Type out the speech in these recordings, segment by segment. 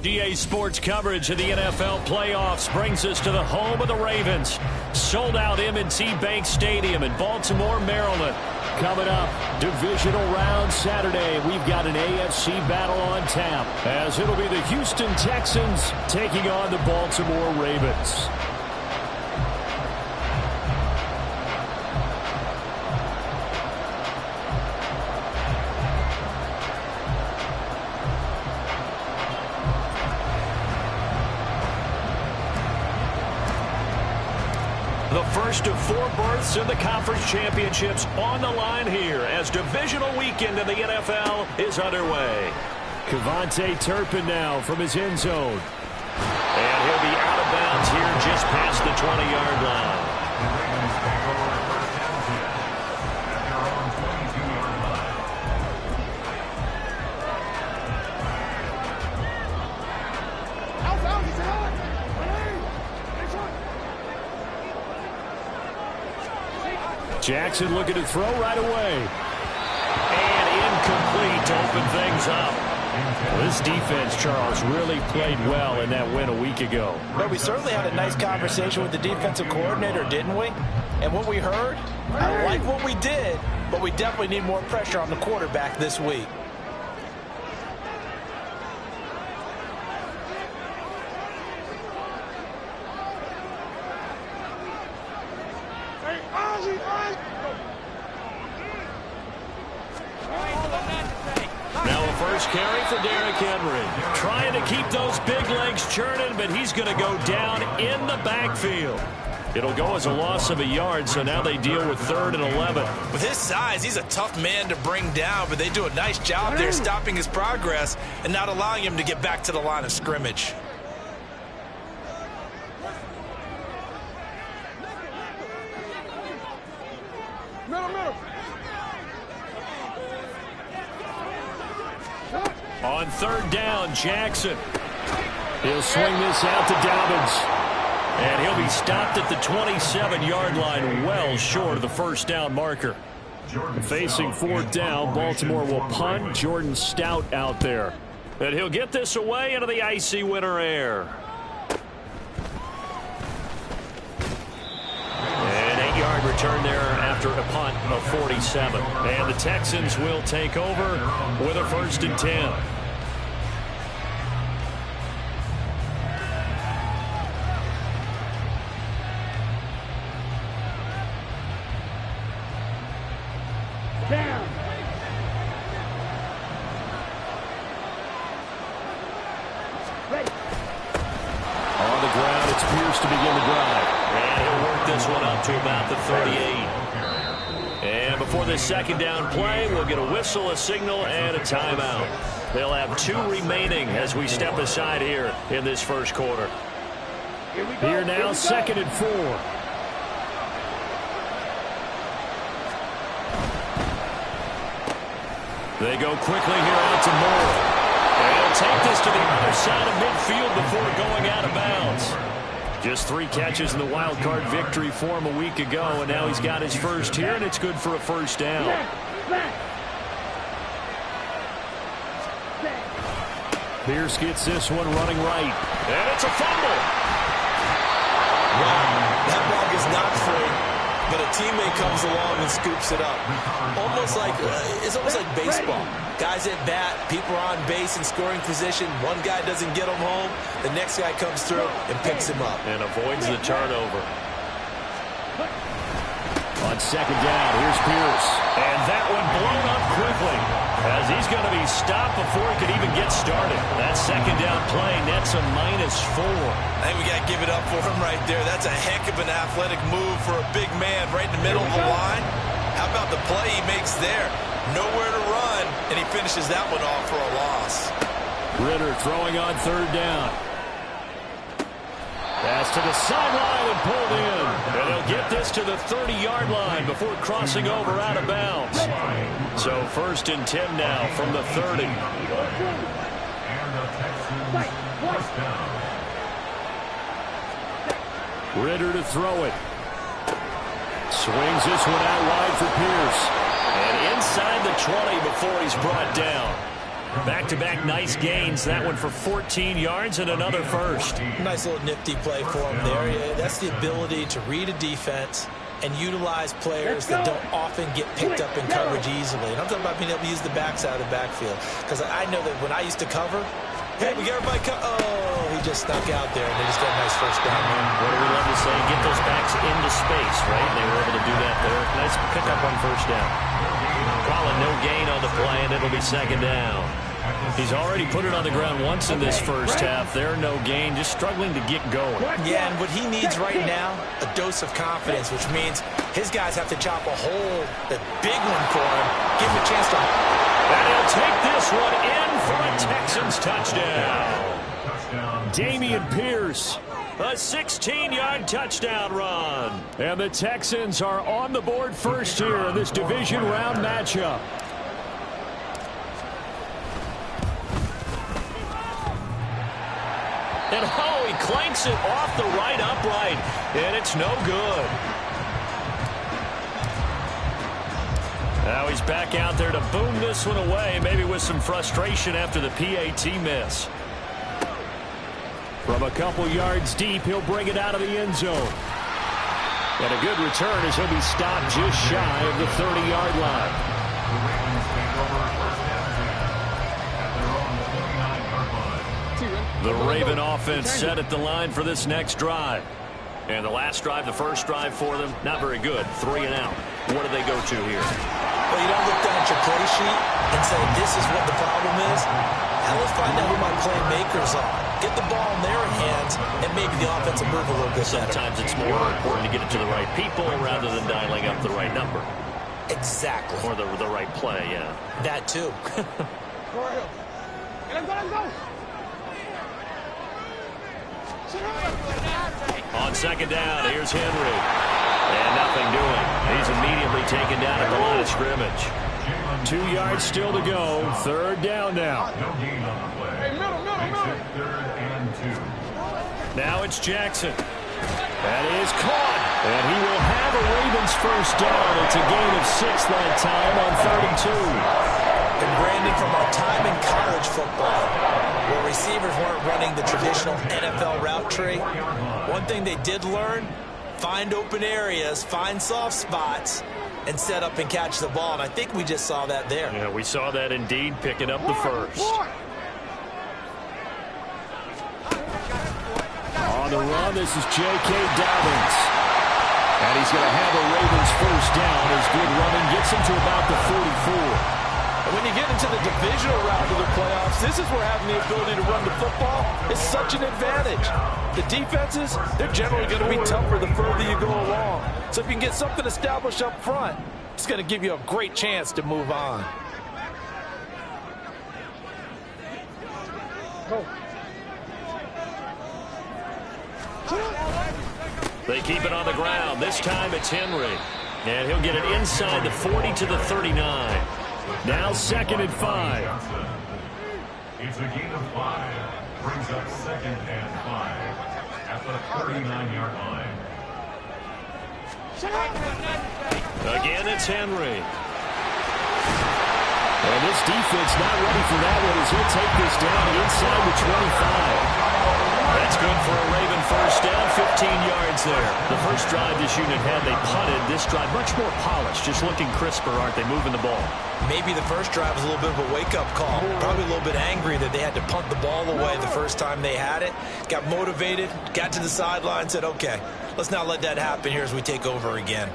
USDA Sports coverage of the NFL playoffs brings us to the home of the Ravens. Sold out M&T Bank Stadium in Baltimore, Maryland. Coming up, divisional round Saturday. We've got an AFC battle on tap, as it'll be the Houston Texans taking on the Baltimore Ravens. The first of 4 berths in the conference championships on the line here as divisional weekend in the NFL is underway. Kevontae Turpin now from his end zone. And he'll be out of bounds here just past the 20-yard line. Jackson looking to throw right away. And incomplete to open things up. Well, this defense, Charles, really played well in that win a week ago. But we certainly had a nice conversation with the defensive coordinator, didn't we? And what we heard, I like what we did, but we definitely need more pressure on the quarterback this week. Now a first carry for Derrick Henry. Trying to keep those big legs churning, but he's going to go down in the backfield. It'll go as a loss of a yard, so now they deal with 3rd and 11. With his size, he's a tough man to bring down, but they do a nice job there stopping his progress and not allowing him to get back to the line of scrimmage. On 3rd down, Jackson. He'll swing this out to Dobbins. And he'll be stopped at the 27-yard line, well short of the first down marker. Facing 4th down, Baltimore will punt. Jordan Stout out there. And he'll get this away into the icy winter air. An 8-yard return there after a punt of 47. And the Texans will take over with a 1st and 10. On the ground, it's Pierce to begin the drive. And he'll work this one up to about the 38. And before this 2nd down play, we'll get a whistle, a signal, and a timeout. They'll have 2 remaining as we step aside here in this first quarter. Here now, 2nd and 4. They go quickly here out to Moore. And he'll take this to the other side of midfield before going out of bounds. Just 3 catches in the wild card victory for him a week ago, and now he's got his first here, and it's good for a 1st down. Pierce gets this one running right. And it's a fumble. Wow, that ball is not free, but a teammate comes along and scoops it up. It's almost like baseball. Guys at bat, people are on base in scoring position. One guy doesn't get him home. The next guy comes through and picks him up. And avoids the turnover. On 2nd down, here's Pierce. And that one blown up quickly as he's going to be stopped before he could even get started. That 2nd down play nets a -4. I think we got to give it up for him right there. That's a heck of an athletic move for a big man right in the middle of the line. How about the play he makes there? Nowhere to run, and he finishes that one off for a loss. Ritter throwing on 3rd down. Pass to the sideline and pulled in. And he'll get this to the 30-yard line before crossing over out of bounds. So 1st and 10 now from the 30. Ritter to throw it. Swings this one out wide for Pierce. And inside the 20 before he's brought down. Back-to-back nice gains. That one for 14 yards and another first. Nice little nifty play for him there. Yeah, that's the ability to read a defense and utilize players that don't often get picked up in coverage easily. And I'm talking about being able to use the backside of the backfield. Because I know that when I used to cover, hey, we got everybody oh, he just snuck out there, and they just got a nice first down. What do we love to say? Get those backs into space, right? They were able to do that there. Nice pickup on first down. Calling no gain on the play, and it'll be second down. He's already put it on the ground once in this first half. There, no gain, just struggling to get going. Yeah, and what he needs right now, a dose of confidence, which means his guys have to chop a hole, a big one for him, give him a chance to... And he'll take this one in for a Texans touchdown. Damian Pierce, a 16-yard touchdown run. And the Texans are on the board first here in this division round matchup. And oh, he clanks it off the right upright, and it's no good. Now he's back out there to boom this one away, maybe with some frustration after the PAT miss. From a couple yards deep, he'll bring it out of the end zone. And a good return as he'll be stopped just shy of the 30-yard line. The Raven offense set at the line for this next drive. And the last drive, the first drive for them, not very good. 3 and out. What do they go to here? Well, you don't look down at your play sheet and say, this is what the problem is. Now let's find out who my playmakers are. Get the ball in their hands, and maybe the offense will move a little bit better. Sometimes it's more important to get it to the right people rather than dialing up the right number. Exactly. Or the right play, yeah. That too. On second down, here's Henry. And nothing doing. He's immediately taken down at the line of scrimmage. 2 yards still to go. Third down now. Now it's Jackson. That is caught. And he will have a Ravens first down. It's a gain of 6 that time on 32. And Brandon, from our time in college football, where receivers weren't running the traditional NFL route tree, one thing they did learn, find open areas, find soft spots, and set up and catch the ball. And I think we just saw that there. Yeah, we saw that indeed, picking up the first. On the run, this is J.K. Dobbins. And he's going to have a Ravens first down as good running gets him to about the 44. And when you get into the divisional round of the playoffs, this is where having the ability to run the football is such an advantage. The defenses, they're generally going to be tougher the further you go along. So if you can get something established up front, it's going to give you a great chance to move on. They keep it on the ground. This time it's Henry. And he'll get it inside the 40 to the 39. Now 2nd and 5. It's a gain of 5. Brings up 2nd and 5 at the 39-yard line. Again, it's Henry. And this defense not ready for that one as he'll take this down inside the 25. That's good for a Raven first down, 15 yards there. The first drive this unit had, they punted. This drive, much more polished, just looking crisper, aren't they, moving the ball? Maybe the first drive was a little bit of a wake-up call. Probably a little bit angry that they had to punt the ball away the first time they had it. Got motivated, got to the sideline, said, okay, let's not let that happen here as we take over again.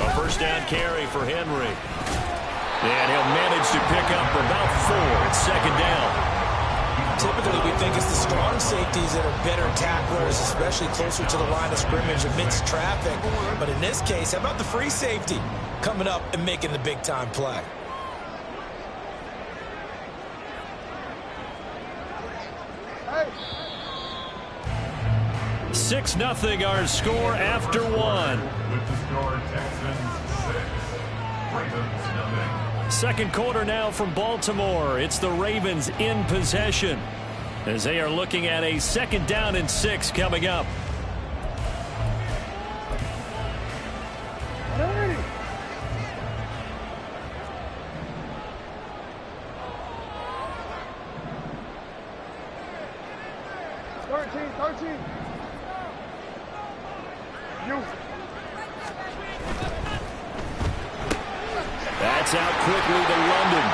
A first down carry for Henry. And he'll manage to pick up about 4. It's 2nd down. Typically, we think it's the strong safeties that are better tacklers, especially closer to the line of scrimmage amidst traffic. But in this case, how about the free safety coming up and making the big-time play? Hey. 6-0 our score after 1. With the score, Texans 6, Ravens 0. Second quarter now from Baltimore. It's the Ravens in possession. as they are looking at a 2nd down and 6 coming up. That's out quickly to London.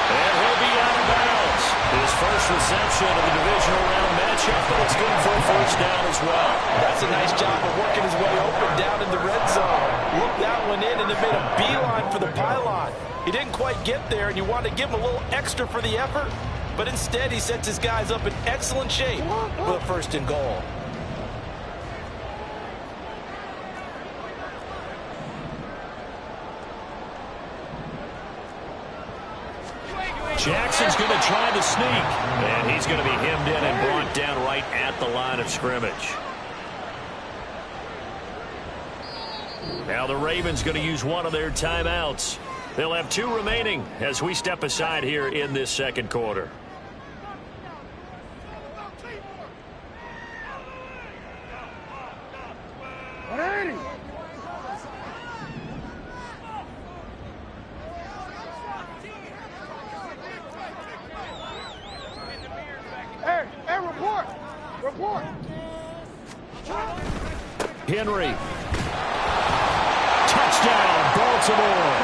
And he'll be out of bounds. His first reception of the divisional round matchup, but it's good for a 1st down as well. That's a nice job of working his way open down in the red zone. Looked that one in and it made a beeline for the pylon. He didn't quite get there, and you want to give him a little extra for the effort, but instead he sets his guys up in excellent shape for the 1st and goal. Jackson's going to try to sneak, and he's going to be hemmed in and brought down right at the line of scrimmage. Now the Ravens going to use one of their timeouts. They'll have 2 remaining as we step aside here in this 2nd quarter. Henry. Touchdown, Baltimore.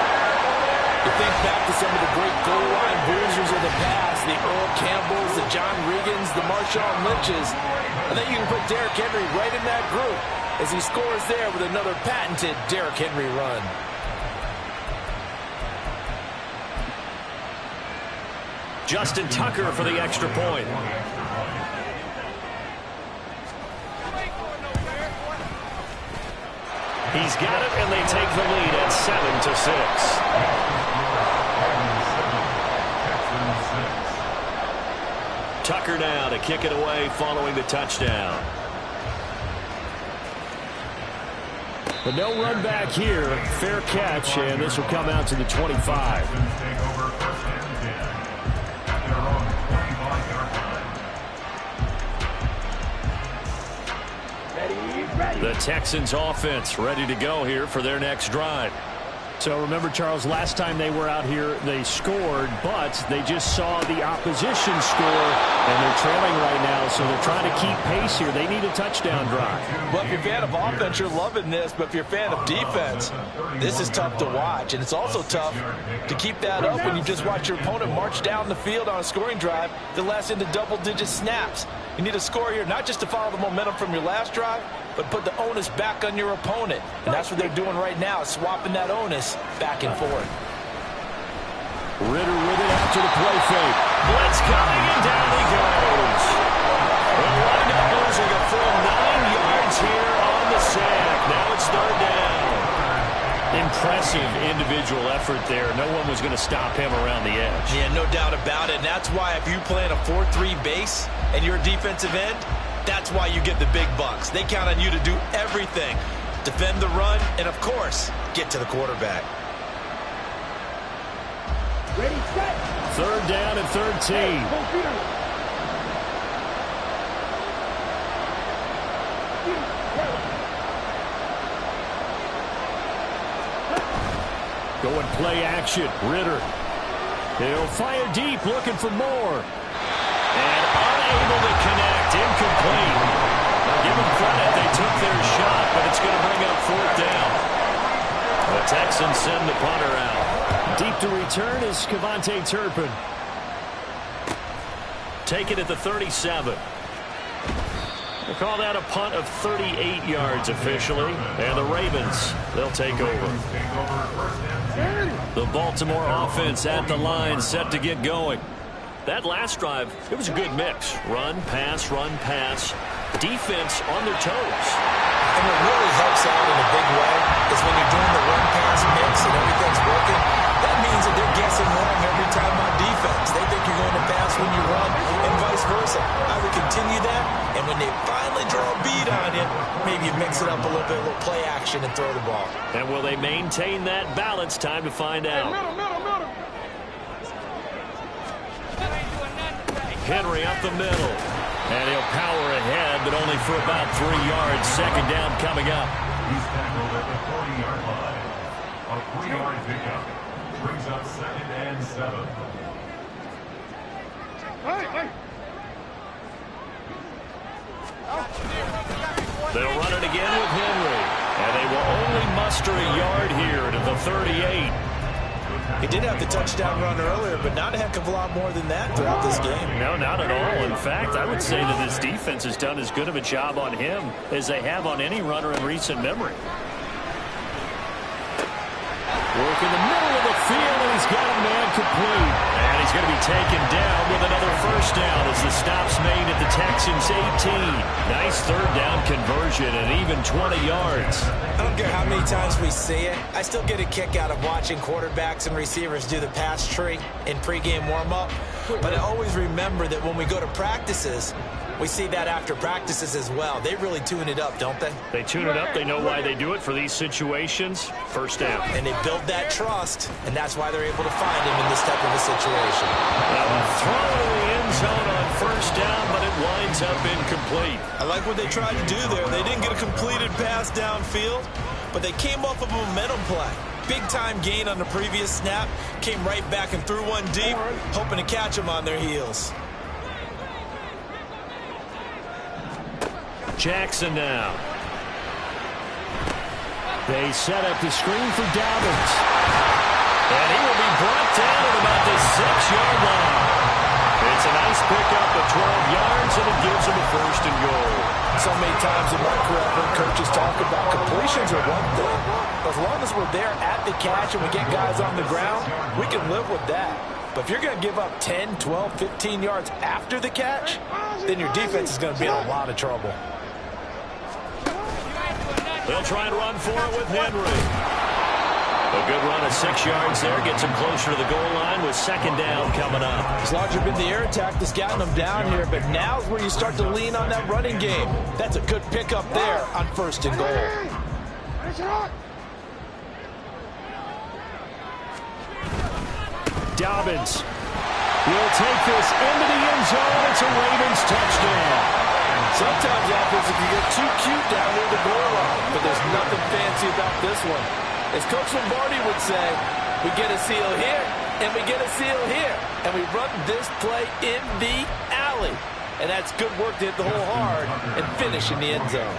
You think back to some of the great goal line bruisers of the past, the Earl Campbells, the John Regans, the Marshawn Lynches. I think you can put Derrick Henry right in that group as he scores there with another patented Derrick Henry run. Justin Tucker for the extra point. He's got it, and they take the lead at 7-6. Tucker now to kick it away following the touchdown. But no run back here. Fair catch, and this will come out to the 25. The Texans offense ready to go here for their next drive. So remember, Charles, last time they were out here, they scored, but they just saw the opposition score, and they're trailing right now, so they're trying to keep pace here. They need a touchdown drive. Well, if you're a fan of offense, you're loving this, but if you're a fan of defense, this is tough to watch, and it's also tough to keep that up when you just watch your opponent march down the field on a scoring drive that lasts into double-digit snaps. You need a score here, not just to follow the momentum from your last drive, but put the onus back on your opponent. And that's what they're doing right now, swapping that onus back and forth. Ritter with it after the play fake. Blitz coming, and down he goes. They'll wind up losing a full 9 yards here on the sack. Now it's 3rd down. Impressive individual effort there. No one was going to stop him around the edge. Yeah, no doubt about it. And that's why if you play in a 4-3 base and you're a defensive end, that's why you get the big bucks. They count on you to do everything. Defend the run, and of course, get to the quarterback. Ready, set. 3rd down and 13. Going play action. Ritter. He'll fire deep, looking for more. And unable to connect. Incomplete. Now give them credit. They took their shot, but it's going to bring up 4th down. The Texans send the punter out. Deep to return is Kevontae Turpin. Take it at the 37. We'll call that a punt of 38 yards officially. And the Ravens, they'll take over. The Baltimore offense at the line, set to get going. That last drive, it was a good mix. Run, pass, defense on their toes. And what really helps out in a big way is when you're doing the run-pass mix and everything's working, that means that they're guessing wrong every time on defense. They think you're going to pass when you run and vice versa. I would continue that, and when they finally draw a bead on you, maybe you mix it up a little bit, a little play action and throw the ball. And will they maintain that balance? Time to find out. Henry up the middle. And he'll power ahead, but only for about 3 yards. Second down coming up. He's tackled at the 40-yard line. A 3-yard pickup brings up 2nd and 7. They'll run it again with Henry. And they will only muster a yard here to the 38. He did have the touchdown run earlier, but not a heck of a lot more than that throughout this game. No, not at all. In fact, I would say that this defense has done as good of a job on him as they have on any runner in recent memory. Work in the middle of the field, and he's got a man complete. And he's going to be taken down with another first down as the stop's made at the Texans' 18. Nice third down conversion and even 20 yards. I don't care how many times we see it. I still get a kick out of watching quarterbacks and receivers do the pass tree in pregame warm-up. But I always remember that when we go to practices, we see that after practices as well. They really tune it up, don't they? They tune it up. They know why they do it for these situations. First down. And they build that trust, and that's why they're able to find him in this type of a situation. Now a throw to the end zone on first down, but it winds up incomplete. I like what they tried to do there. They didn't get a completed pass downfield, but they came off of a momentum play. Big-time gain on the previous snap. Came right back and threw one deep, hoping to catch them on their heels. Jackson now. They set up the screen for Dobbins. And he will be brought down at about the 6-yard line. It's a nice pickup of 12 yards, and it gives him a first and goal. So many times in my career, I've heard coaches talk about completions are one thing. As long as we're there at the catch and we get guys on the ground, we can live with that. But if you're going to give up 10, 12, 15 yards after the catch, then your defense is going to be in a lot of trouble. They'll try and run for it with Henry. A good run of 6 yards there. Gets him closer to the goal line with second down coming up. As long as you've been the air attack that's gotten them down here, but now's where you start to lean on that running game. That's a good pickup there on first and goal. Dobbins will take this into the end zone. It's a Ravens touchdown. Sometimes offense can get too cute down near the goal line, but there's nothing fancy about this one. As Coach Lombardi would say, we get a seal here, and we get a seal here, and we run this play in the alley. And that's good work to hit the hole hard and finish in the end zone.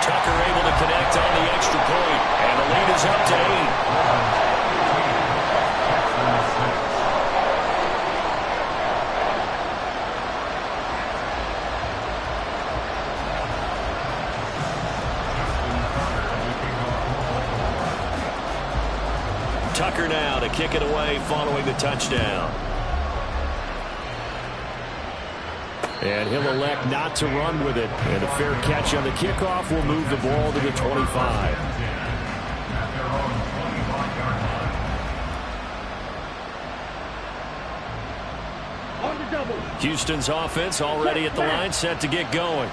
Tucker able to connect on the extra point, and the lead is up to 8. Tucker now to kick it away following the touchdown. And he'll elect not to run with it. And a fair catch on the kickoff will move the ball to the 25. Houston's offense already at the line, set to get going.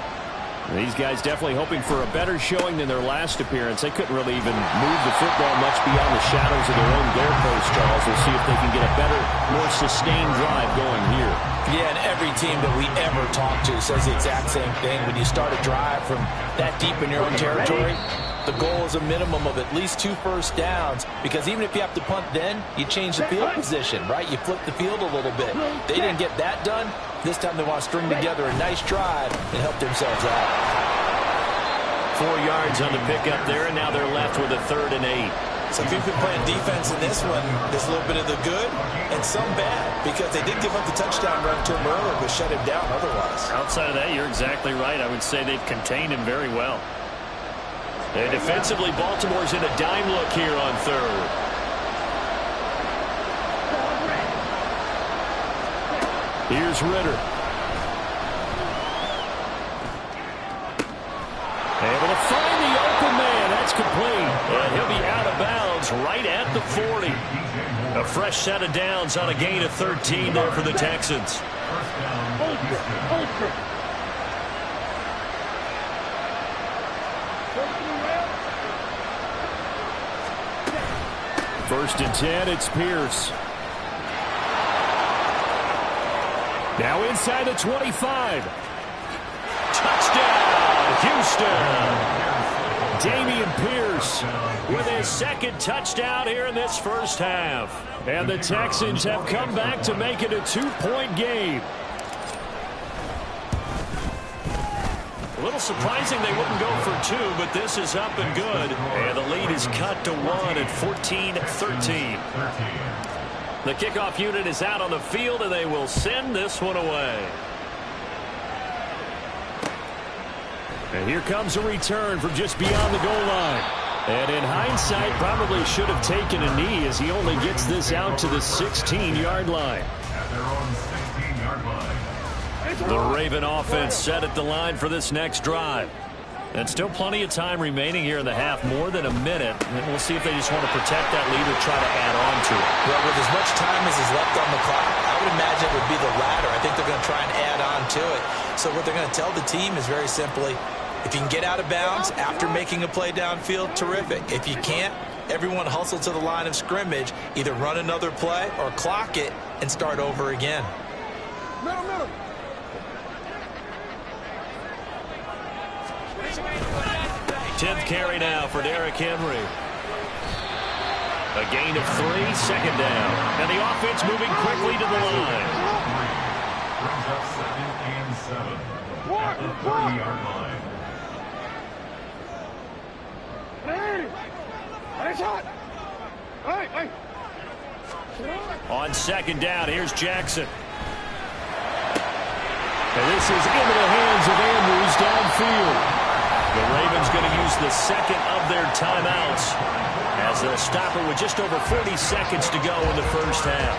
These guys definitely hoping for a better showing than their last appearance. They couldn't really even move the football much beyond the shadows of their own goal post, Charles. We'll see if they can get a better, more sustained drive going here. Yeah, and every team that we ever talk to says the exact same thing. When you start a drive from that deep in your own territory, the goal is a minimum of at least 2 first downs, because even if you have to punt then, you change the field position, right? You flip the field a little bit. They didn't get that done. This time they want to string together a nice drive and help themselves out. 4 yards on the pickup there, and now they're left with a 3rd and 8. So if you've been playing defense in this one, there's a little bit of the good and some bad, because they did give up the touchdown run to him earlier, but shut him down otherwise. Outside of that, you're exactly right. I would say they've contained him very well. And defensively, Baltimore's in a dime look here on 3rd. Here's Ritter. Able to find the open man. That's complete. And he'll be out of bounds right at the 40. A fresh set of downs on a gain of 13 there for the Texans. First and 10, it's Pierce. Now inside the 25. Touchdown, Houston. Dameon Pierce with his second touchdown here in this first half. And the Texans have come back to make it a 2-point game. A little surprising they wouldn't go for 2, but this is up and good. And the lead is cut to 1 at 14-13. The kickoff unit is out on the field, and they will send this one away. And here comes a return from just beyond the goal line. And in hindsight, probably should have taken a knee as he only gets this out to the 16-yard line. At their own 16-yard line. The Raven offense set at the line for this next drive. And still plenty of time remaining here in the half, more than a minute. And we'll see if they just want to protect that lead or try to add on to it. Well, with as much time as is left on the clock, I would imagine it would be the latter. I think they're going to try and add on to it. So what they're going to tell the team is very simply, if you can get out of bounds after making a play downfield, terrific. If you can't, everyone hustle to the line of scrimmage, either run another play or clock it and start over again. Middle. 10th carry now for Derrick Henry. A gain of 3, second down. And the offense moving quickly to the line. Brings up 2nd and 7 at the 30-yard line. On second down, here's Jackson. And this is into the hands of Andrews downfield. The Ravens going to use the second of their timeouts as they'll stop it with just over 40 seconds to go in the first half.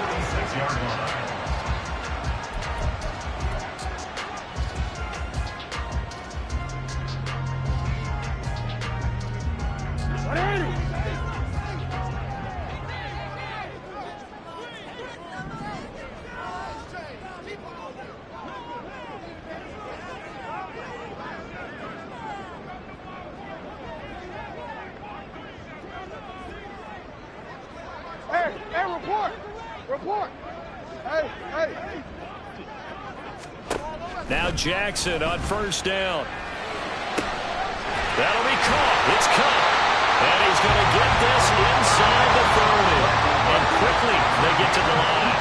46-yard line. Report. Hey. Now Jackson on first down. That'll be caught. It's caught. And he's going to get this inside the 30. And quickly they get to the line.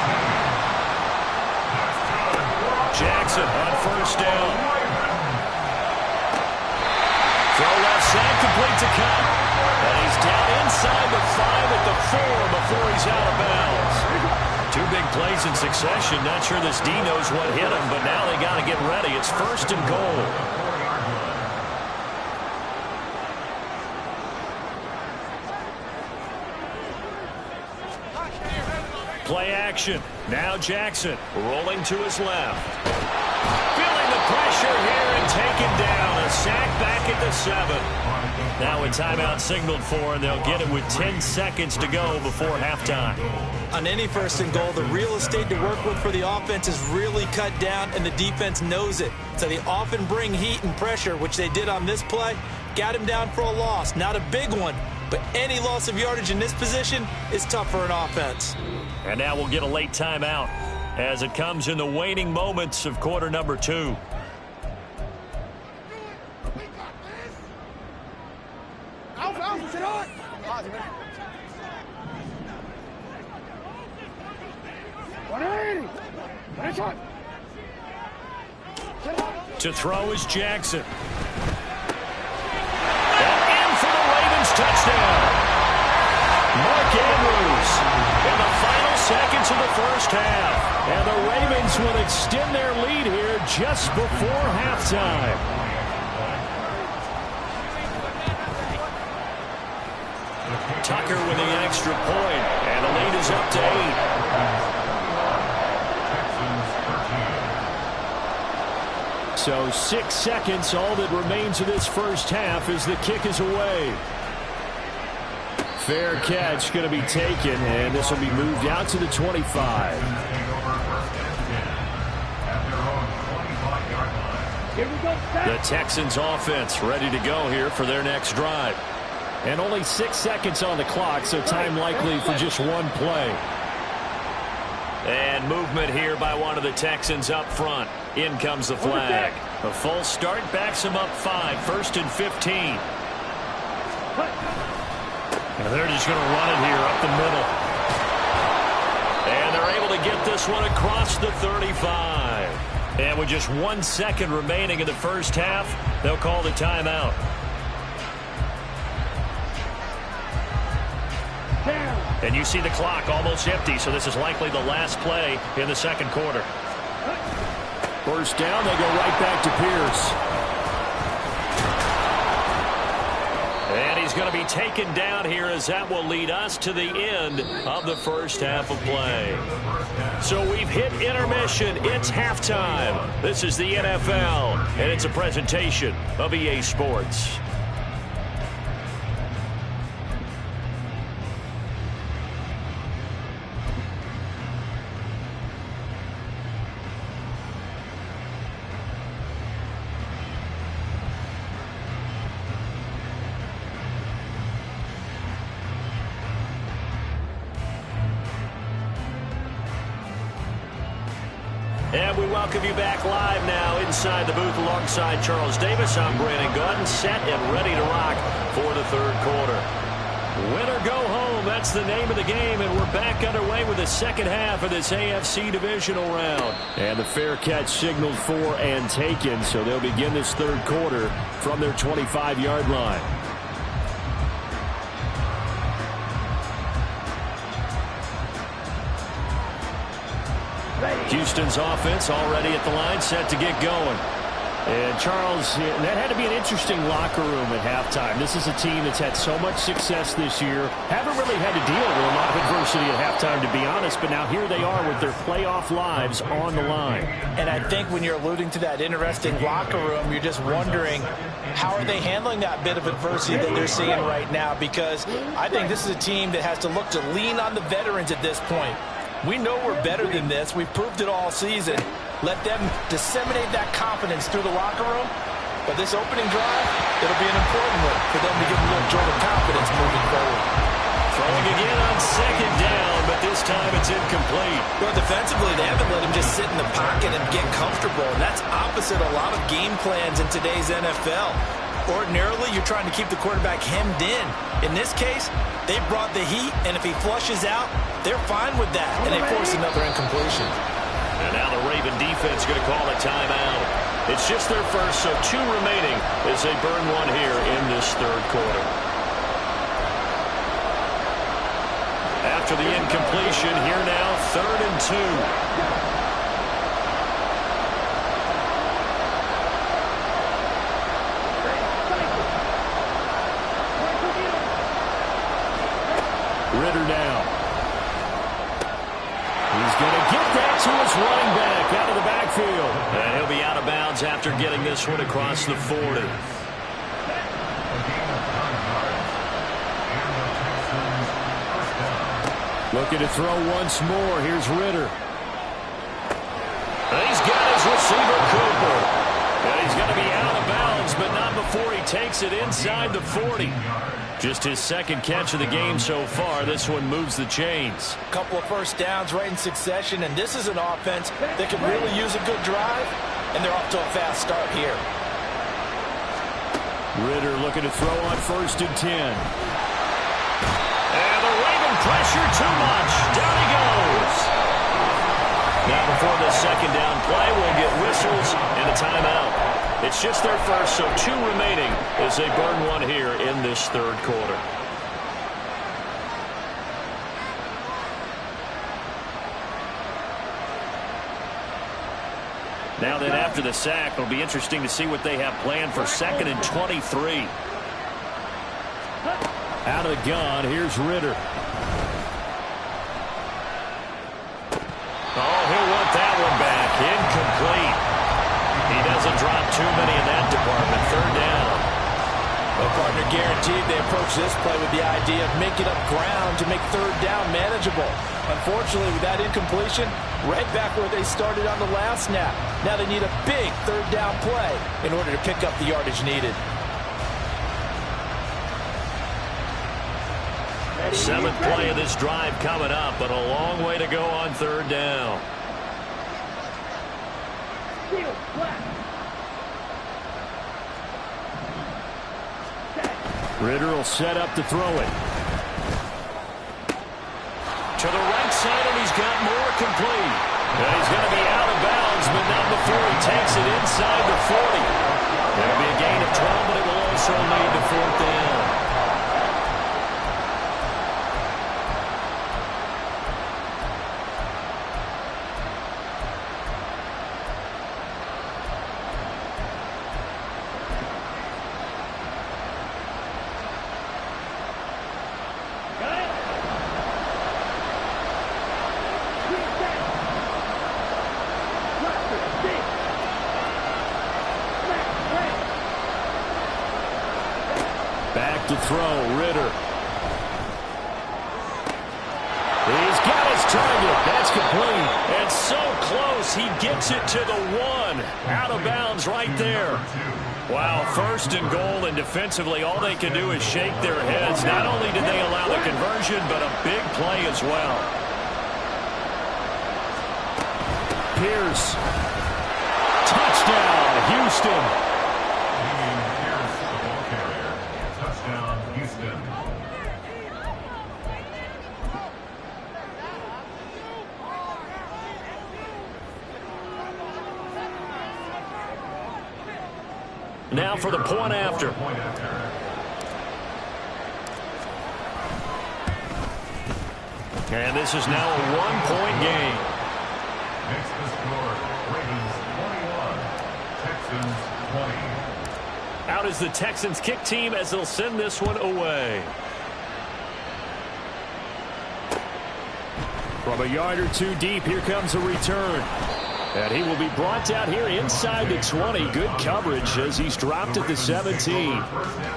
Jackson on first down. Throw left side, complete to Cup. And he's down inside the 5 at the 4 before he's out of bounds. 2 big plays in succession. Not sure this D knows what hit him, but now they got to get ready. It's first and goal. Play action. Now Jackson rolling to his left. Feeling the pressure here and taken down. A sack back at the 7. Now a timeout signaled for, and they'll get it with 10 seconds to go before halftime. On any first and goal, the real estate to work with for the offense is really cut down, and the defense knows it. So they often bring heat and pressure, which they did on this play. Got him down for a loss. Not a big one, but any loss of yardage in this position is tough for an offense. And now we'll get a late timeout as it comes in the waning moments of quarter number 2. To throw is Jackson. And in for the Ravens touchdown. Mark Andrews in the final seconds of the first half. And the Ravens will extend their lead here just before halftime. Tucker with the extra point, and the lead is up to 8. So 6 seconds, all that remains of this first half as the kick is away. Fair catch going to be taken, and this will be moved out to the 25. Here we go. The Texans offense ready to go here for their next drive. And only 6 seconds on the clock, so time likely for just one play. And movement here by one of the Texans up front. In comes the flag. A false start backs him up 5. 1st and 15. And they're just going to run it here up the middle. And they're able to get this one across the 35. And with just 1 second remaining in the first half, they'll call the timeout. And you see the clock almost empty, so this is likely the last play in the second quarter. First down, they go right back to Pierce. And he's going to be taken down here as that will lead us to the end of the first half of play. So we've hit intermission. It's halftime. This is the NFL, and it's a presentation of EA Sports. And we welcome you back live now inside the booth alongside Charles Davis. I'm Brandon Gordon, set and ready to rock for the third quarter. Win or go home, that's the name of the game, and we're back underway with the second half of this AFC divisional round. And the fair catch signaled for and taken, so they'll begin this third quarter from their 25-yard line. Houston's offense already at the line, set to get going. And Charles, that had to be an interesting locker room at halftime. This is a team that's had so much success this year. Haven't really had to deal with a lot of adversity at halftime, to be honest, but now here they are with their playoff lives on the line. And I think when you're alluding to that interesting locker room, you're just wondering how are they handling that bit of adversity that they're seeing right now, because I think this is a team that has to look to lean on the veterans at this point. We know we're better than this. We've proved it all season. Let them disseminate that confidence through the locker room. But this opening drive, it'll be an important one for them to give a little jolt of confidence moving forward. Throwing again on second down, but this time it's incomplete. Well, defensively, they haven't let him just sit in the pocket and get comfortable. And that's opposite a lot of game plans in today's NFL. Ordinarily, you're trying to keep the quarterback hemmed in. In this case, they brought the heat, and if he flushes out, they're fine with that, and they force another incompletion. And now the Raven defense going to call a timeout. It's just their first, so 2 remaining as they burn one here in this third quarter. After the incompletion, here now, 3rd and 2. Ritter now. He's going to get that to his running back out of the backfield. And he'll be out of bounds after getting this one across the 40. Looking to throw once more. Here's Ritter. And he's got his receiver, Cooper. And he's going to be out of bounds, but not before he takes it inside the 40. Just his second catch of the game so far. This one moves the chains. A couple of first downs right in succession, and this is an offense that could really use a good drive, and they're off to a fast start here. Ritter looking to throw on 1st and 10. And the Raven pressure too much. Down he goes. Now before the second down play, we'll get whistles and a timeout. It's just their first, so 2 remaining as they burn one here in this third quarter. Now then, after the sack, it'll be interesting to see what they have planned for 2nd and 23. Out of the gun, here's Ritter. Oh, he'll want that one back. Incomplete. He doesn't drop too many in that department. 3rd down. Well, partner, guaranteed they approach this play with the idea of making up ground to make 3rd down manageable. Unfortunately, with that incompletion, right back where they started on the last snap. Now they need a big third down play in order to pick up the yardage needed. Seventh play of this drive coming up, but a long way to go on third down. Ritter will set up to throw it. To the right side, and he's got more complete. And he's going to be out of bounds, but not before he takes it inside the 40. It'll be a gain of 12, but it will also lead to fourth down. Back to throw, Ritter. He's got his target. That's complete. And so close, he gets it to the 1. Out of bounds right there. Wow, first and goal, and defensively, all they can do is shake their heads. Not only did they allow the conversion, but a big play as well. Pierce. Touchdown, Houston. Now for the point after. And this is now a one-point game. Makes the score Ravens 21, Texans 20. Out is the Texans kick team as they'll send this one away. From a yard or two deep, here comes a return. And he will be brought down here inside the 20. Good coverage as he's dropped at the 17. First and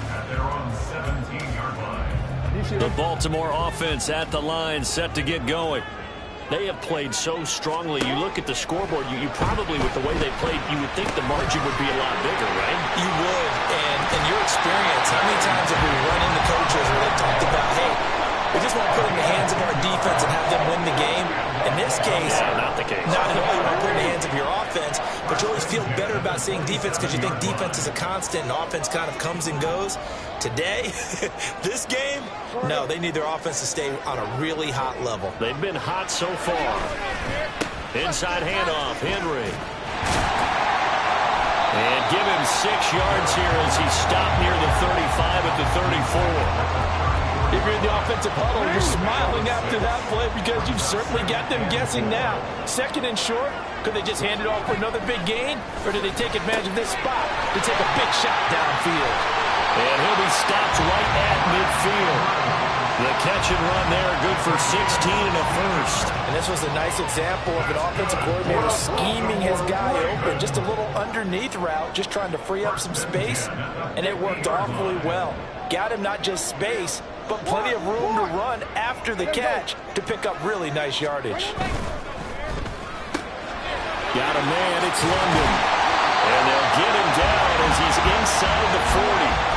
10 at their own 17-yard line. The Baltimore offense at the line, set to get going. They have played so strongly. You look at the scoreboard, you probably, with the way they played, you would think the margin would be a lot bigger, right? You would, and in your experience, how many times have we run into coaches where they've talked about, hey, we just want to put it in the hands of our defense and have them win the game? In this case, not the case. Not at all. You want to put it in the hands of your offense, but you always feel better about seeing defense because you think defense is a constant and offense kind of comes and goes. Today, this game, no, they need their offense to stay on a really hot level. They've been hot so far. Inside handoff, Henry. And give him 6 yards here as he stopped near the 35 at the 34. If you're in the offensive huddle, you're smiling after that play because you've certainly got them guessing now. Second and short, could they just hand it off for another big gain? Or do they take advantage of this spot to take a big shot downfield? And he'll be stopped right at midfield. The catch and run there, good for 16 and a first. And this was a nice example of an offensive coordinator scheming his guy open. Just a little underneath route, just trying to free up some space. And it worked awfully well. Got him not just space, but plenty of room to run after the catch to pick up really nice yardage. Got a man, it's London. And they'll get him down as he's inside the 40.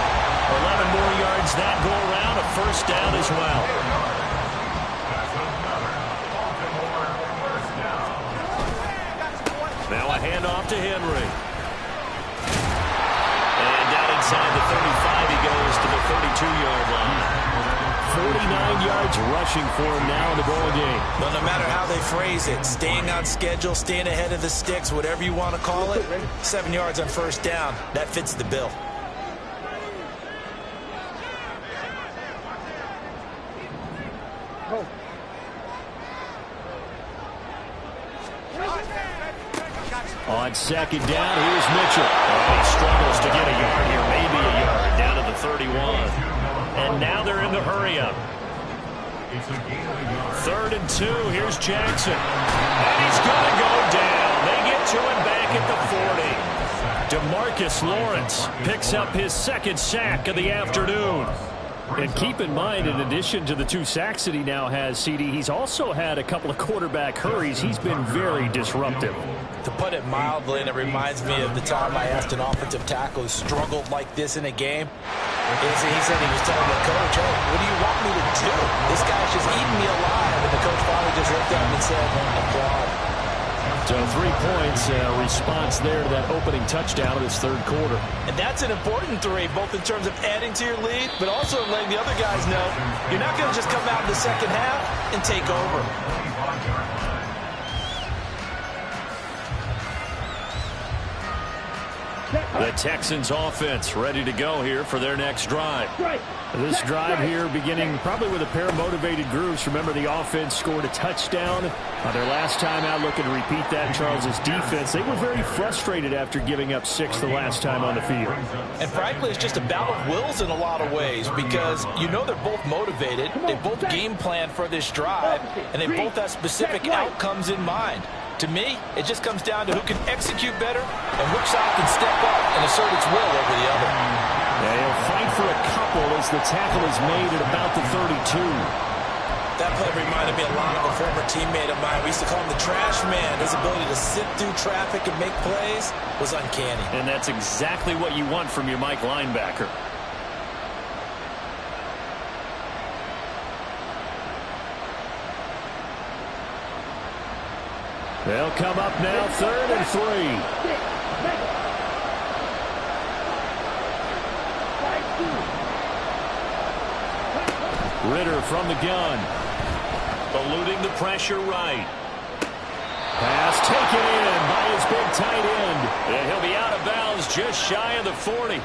11 more yards that go around, a first down as well. Now a handoff to Henry. And down inside the 35, he goes to the 32-yard line. 49 yards rushing for him now in the ball game. But no matter how they phrase it, staying on schedule, staying ahead of the sticks, whatever you want to call it, 7 yards on first down, that fits the bill. On second down, here's Mitchell. He struggles to get a yard here, maybe a yard, down to the 31. And now they're in the hurry-up. 3rd and 2, here's Jackson. And he's going to go down. They get to him back at the 40. DeMarcus Lawrence picks up his second sack of the afternoon. And keep in mind, in addition to the 2 sacks that he now has, CD, he's also had a couple of quarterback hurries. He's been very disruptive. To put it mildly, and it reminds me of the time I asked an offensive tackle who struggled like this in a game. He said he was telling the coach, hey, what do you want me to do? This guy's just eating me alive. And the coach finally just looked at him and said, applaud. So 3 points, response there to that opening touchdown of this third quarter. And that's an important 3, both in terms of adding to your lead, but also letting the other guys know you're not going to just come out in the second half and take over. The Texans offense ready to go here for their next drive. This drive here beginning probably with a pair of motivated groups. Remember, the offense scored a touchdown their last time out, looking to repeat that. Charles's defense, they were very frustrated after giving up 6 the last time on the field. And frankly, it's just a battle of wills in a lot of ways, because you know they're both motivated, they both game plan for this drive, and they both have specific outcomes in mind. To me, it just comes down to who can execute better and which side can step up and assert its will over the other. Yeah, he'll fight for a couple as the tackle is made at about the 32. That play reminded me a lot of a former teammate of mine. We used to call him the trash man. His ability to sit through traffic and make plays was uncanny. And that's exactly what you want from your Mike linebacker. They'll come up now, 3rd and 3. Ritter from the gun. Eluding the pressure right. Pass taken in by his big tight end. And he'll be out of bounds just shy of the 40.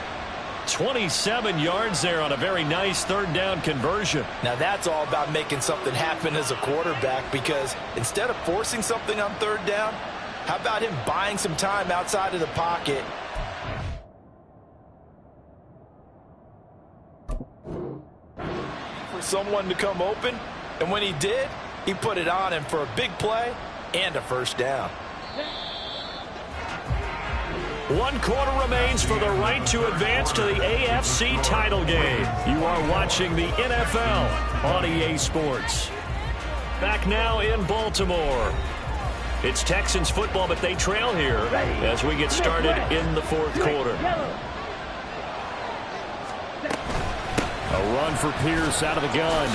27 yards there on a very nice 3rd down conversion. Now that's all about making something happen as a quarterback, because instead of forcing something on 3rd down, how about him buying some time outside of the pocket? For someone to come open, and when he did, he put it on him for a big play and a 1st down. 1 quarter remains for the right to advance to the AFC title game. You are watching the NFL on EA Sports. Back now in Baltimore. It's Texans football, but they trail here as we get started in the 4th quarter. A run for Pierce out of the gun.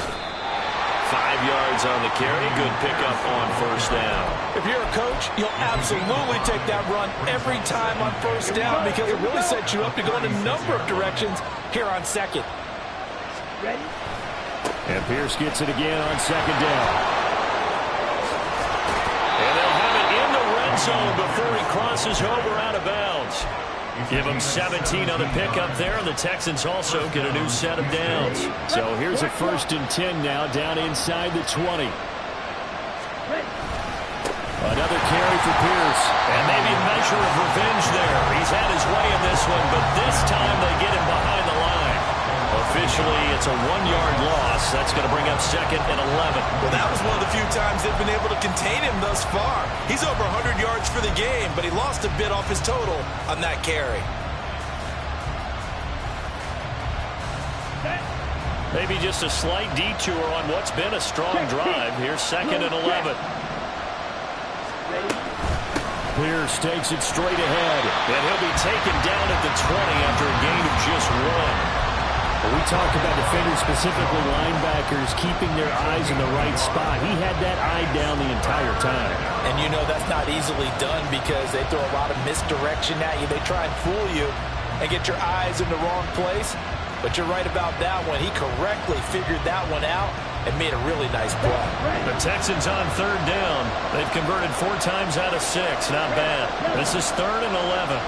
5 yards on the carry. Good pickup on 1st down. If you're a coach, you'll absolutely take that run every time on 1st down, because it really sets you up to go in a number of directions here on 2nd. And Pierce gets it again on 2nd down. And they'll have it in the red zone before he crosses over out of bounds. Give him 17 on the pickup there, and the Texans also get a new set of downs. So here's a 1st and 10 now, down inside the 20. Another carry for Pierce. And maybe a measure of revenge there. He's had his way in this one, but this time they get him behind the line. Officially, it's a 1-yard loss. That's going to bring up 2nd and 11. Well, that was one of the few times they've been able to contain him thus far. He's over 100 yards for the game, but he lost a bit off his total on that carry. Maybe just a slight detour on what's been a strong drive. Here's 2nd and 11. Pierce takes it straight ahead. And he'll be taken down at the 20 after a gain of just 1. We talked about defenders, specifically linebackers, keeping their eyes in the right spot. He had that eye down the entire time. And you know that's not easily done, because they throw a lot of misdirection at you. They try and fool you and get your eyes in the wrong place. But you're right about that one. He correctly figured that one out and made a really nice play. The Texans on 3rd down. They've converted 4 times out of 6. Not bad. This is 3rd and 11.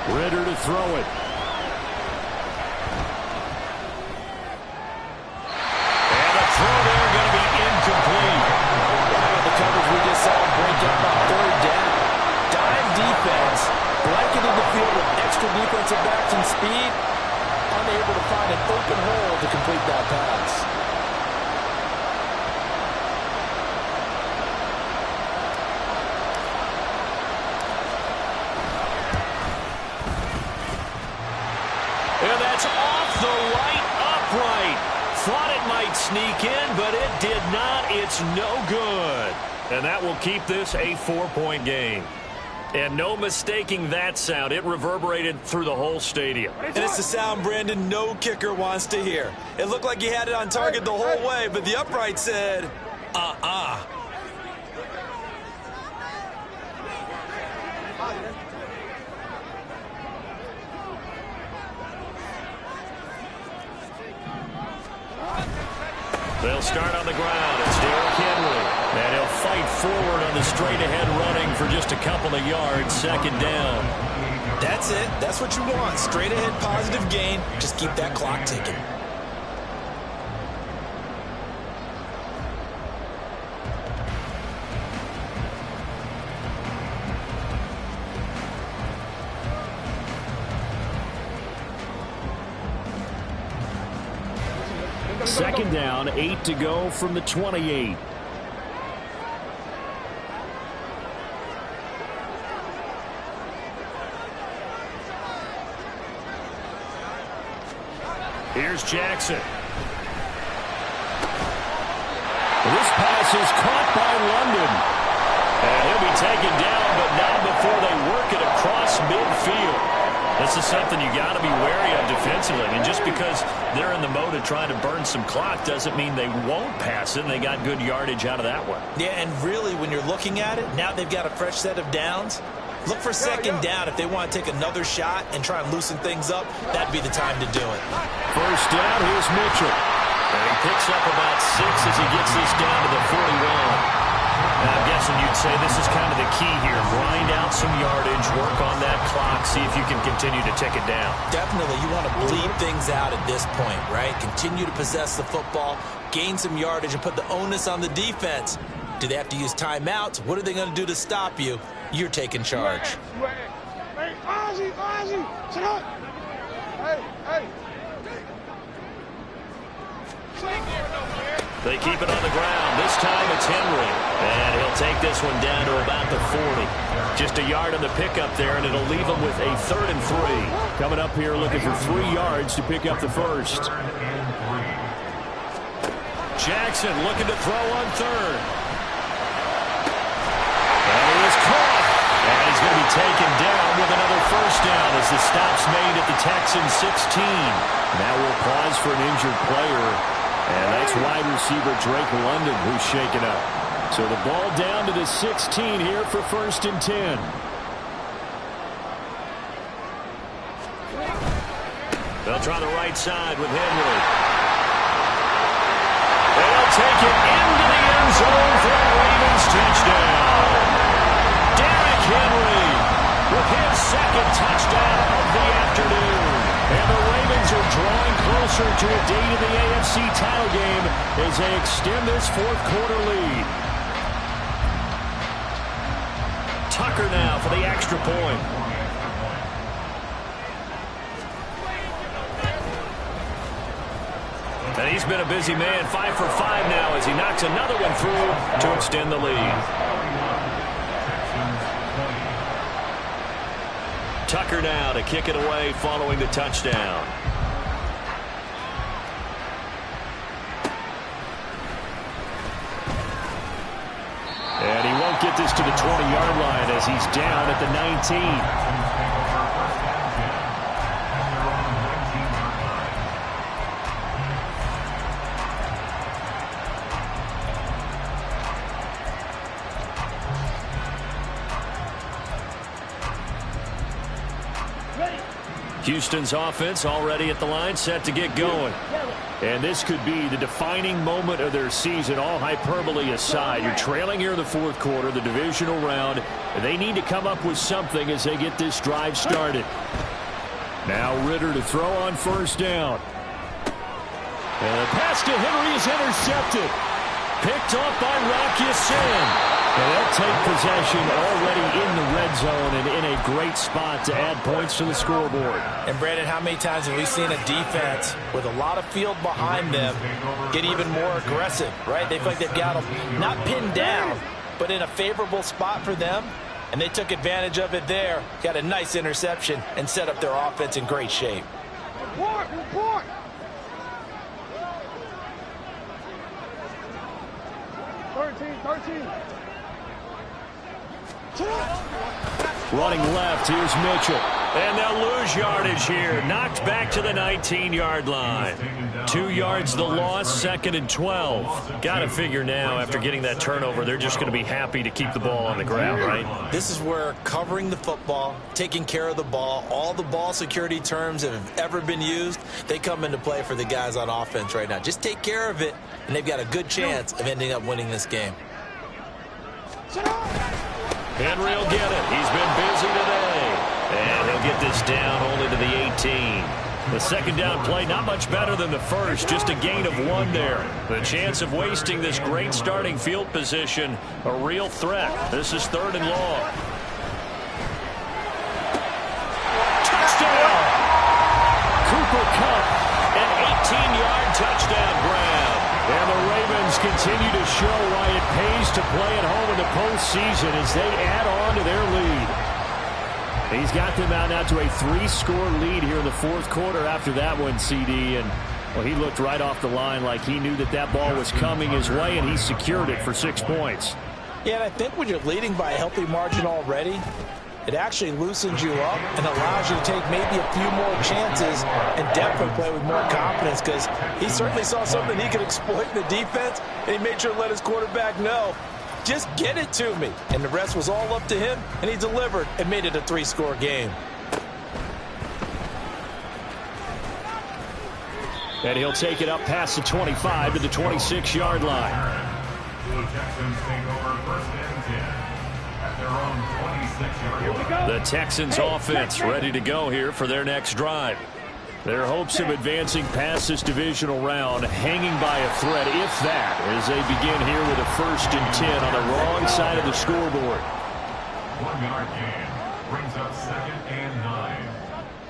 Ritter to throw it. And the throw there going to be incomplete. The coverage we just saw break up on 3rd down. Dime defense, blanketed the field with extra defensive backs and speed. On unable to find an open hole to complete that pass. And that's off the right upright. Thought it might sneak in, but it did not. It's no good. And that will keep this a 4-point game. And no mistaking that sound. It reverberated through the whole stadium. And it's the sound, Brandon, no kicker wants to hear. It looked like he had it on target the whole way, but the upright said, They'll start on the ground. It's Derrick Henry. And he'll fight forward on the straight-ahead running for just a couple of yards. Second down. That's it. That's what you want. Straight-ahead positive gain. Just keep that clock ticking. Second down, 8 to go from the 28. Here's Jackson. This pass is caught by London. And he'll be taken down, but not before they work it across midfield. This is something you got to be wary of defensively. And just because they're in the mode of trying to burn some clock doesn't mean they won't pass it. And they got good yardage out of that one. Yeah, and really, when you're looking at it, now they've got a fresh set of downs. Look for second down if they want to take another shot and try and loosen things up. That'd be the time to do it. First down, here's Mitchell. And he picks up about 6 as he gets this down to the 41. And I'm guessing you'd say this is kind of the key here. Grind out some yardage, work on that clock, see if you can continue to tick it down. Definitely, you want to bleed things out at this point, right? Continue to possess the football, gain some yardage, and put the onus on the defense. Do they have to use timeouts? What are they going to do to stop you? You're taking charge. Hey, Ozzy, sit up. Hey. They keep it on the ground. This time it's Henry. And he'll take this one down to about the 40. Just a yard on the pickup there, and it'll leave him with a 3rd and 3. Coming up here looking for 3 yards to pick up the first. Jackson looking to throw on 3rd. And he was caught. And he's going to be taken down with another first down as the stop's made at the Texans 16. Now we'll pause for an injured player. And that's wide receiver Drake London who's shaken up. So the ball down to the 16 here for 1st and 10. They'll try the right side with Henry. They'll take it into the end zone for a Ravens touchdown. Derrick Henry with his 2nd touchdown of the afternoon. And the Ravens are drawing closer to a date in the AFC title game as they extend this 4th quarter lead. Tucker now for the extra point. And he's been a busy man, 5 for 5 now as he knocks another one through to extend the lead. Tucker now to kick it away following the touchdown. And he won't get this to the 20-yard line as he's down at the 19. Houston's offense already at the line, set to get going. And this could be the defining moment of their season, all hyperbole aside. You're trailing here in the 4th quarter, the divisional round. They need to come up with something as they get this drive started. Now Ritter to throw on 1st down. And the pass to Henry is intercepted. Picked off by Rock Ya-Sin. And they'll take possession already in the red zone and in a great spot to add points to the scoreboard. And Brandon, how many times have we seen a defense with a lot of field behind them get even more aggressive, right? They feel like they've got them not pinned down, but in a favorable spot for them, and they took advantage of it there, got a nice interception, and set up their offense in great shape. Report! Thirteen. Running left, here's Mitchell. And they'll lose yardage here. Knocked back to the 19-yard line. 2 yards the loss, 2nd and 12. Got to figure now, after getting that turnover, they're just going to be happy to keep the ball on the ground, right? This is where covering the football, taking care of the ball, all the ball security terms that have ever been used, they come into play for the guys on offense right now. Just take care of it, and they've got a good chance of ending up winning this game. Henry will get it. He's been busy today. And he'll get this down only to the 18. The second down play, not much better than the first, just a gain of 1 there. The chance of wasting this great starting field position, a real threat. This is 3rd and long. Touchdown! Cooper Kupp. An 18-yard touchdown grab. And the Ravens continue to show why it pays to play at home in the postseason as they add on to their lead. He's got them out now to a 3-score lead here in the 4th quarter after that one, CD. And, well, he looked right off the line like he knew that ball was coming his way, and he secured it for 6 points. Yeah, and I think when you're leading by a healthy margin already, it actually loosens you up and allows you to take maybe a few more chances and definitely play with more confidence, because he certainly saw something he could exploit in the defense, and he made sure to let his quarterback know, just get it to me. And the rest was all up to him, and he delivered and made it a 3-score game. And he'll take it up past the 25 to the 26-yard line. The Texans take over 1st and 10 at their own 26-yard line. The Texans offense ready to go here for their next drive. Their hopes of advancing past this divisional round hanging by a thread, if that, as they begin here with a 1st and 10 on the wrong side of the scoreboard. 1-yard gain brings up 2nd and 9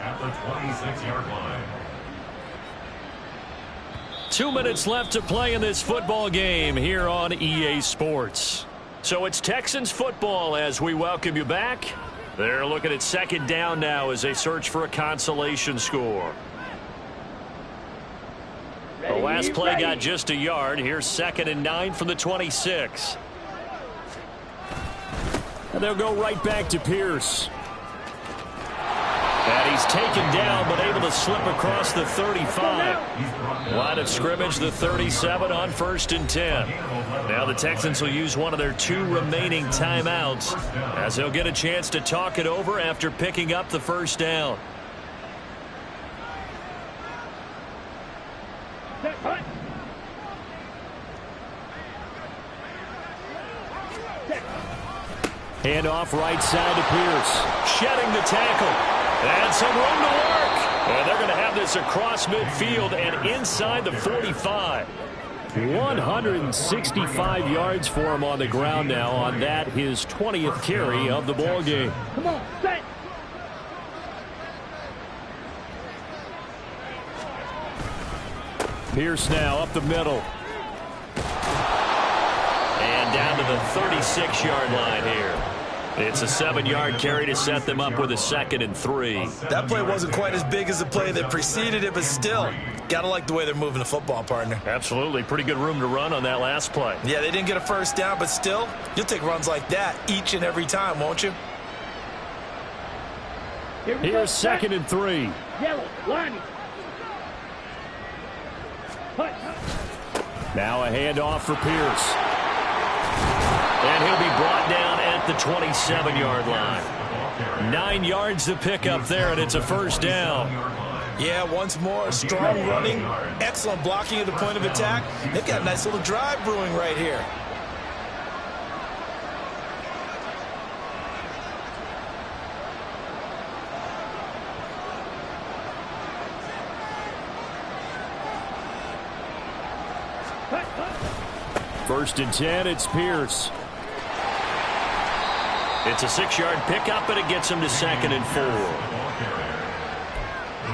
at the 26-yard line. 2 minutes left to play in this football game here on EA Sports. So it's Texans football as we welcome you back. They're looking at 2nd down now as they search for a consolation score. The last play got just a yard. Here's 2nd and 9 from the 26. And they'll go right back to Pierce. And he's taken down, but able to slip across the 35. Line of scrimmage, the 37 on 1st and 10. Now the Texans will use one of their 2 remaining timeouts as they'll get a chance to talk it over after picking up the 1st down. Handoff right side to Pierce. Shedding the tackle. And some room to work. And they're going to have this across midfield and inside the 45. 165 yards for him on the ground now on that, his 20th carry of the ball game. Come on, set. Pierce now up the middle. And down to the 36-yard line here. It's a 7-yard carry to set them up with a 2nd and 3. That play wasn't quite as big as the play that preceded it, but still, gotta like the way they're moving the football, partner. Absolutely. Pretty good room to run on that last play. Yeah, they didn't get a 1st down, but still, you'll take runs like that each and every time, won't you? Here's 2nd and 3. Yellow, line. Now a handoff for Pierce. And he'll be brought down at the 27-yard line. 9 yards to pick up there, and it's a 1st down. Yeah, once more, strong running, excellent blocking at the point of attack. They've got a nice little drive brewing right here. First and 10, it's Pierce. It's a 6-yard pickup, and it gets him to 2nd and 4. The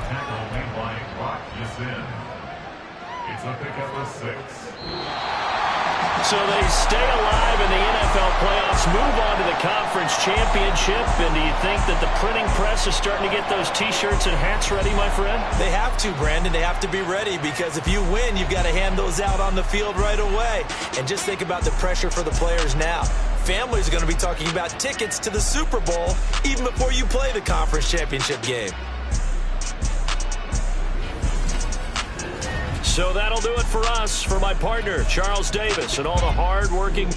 tackle made by Brock Yasin. It's a pickup of 6. So they stay alive in the NFL playoffs, move on to the conference championship. And do you think that the printing press is starting to get those T-shirts and hats ready, my friend? They have to, Brandon. They have to be ready because if you win, you've got to hand those out on the field right away. And just think about the pressure for the players now. Families are going to be talking about tickets to the Super Bowl even before you play the conference championship game. So that'll do it for us. For my partner, Charles Davis, and all the hard-working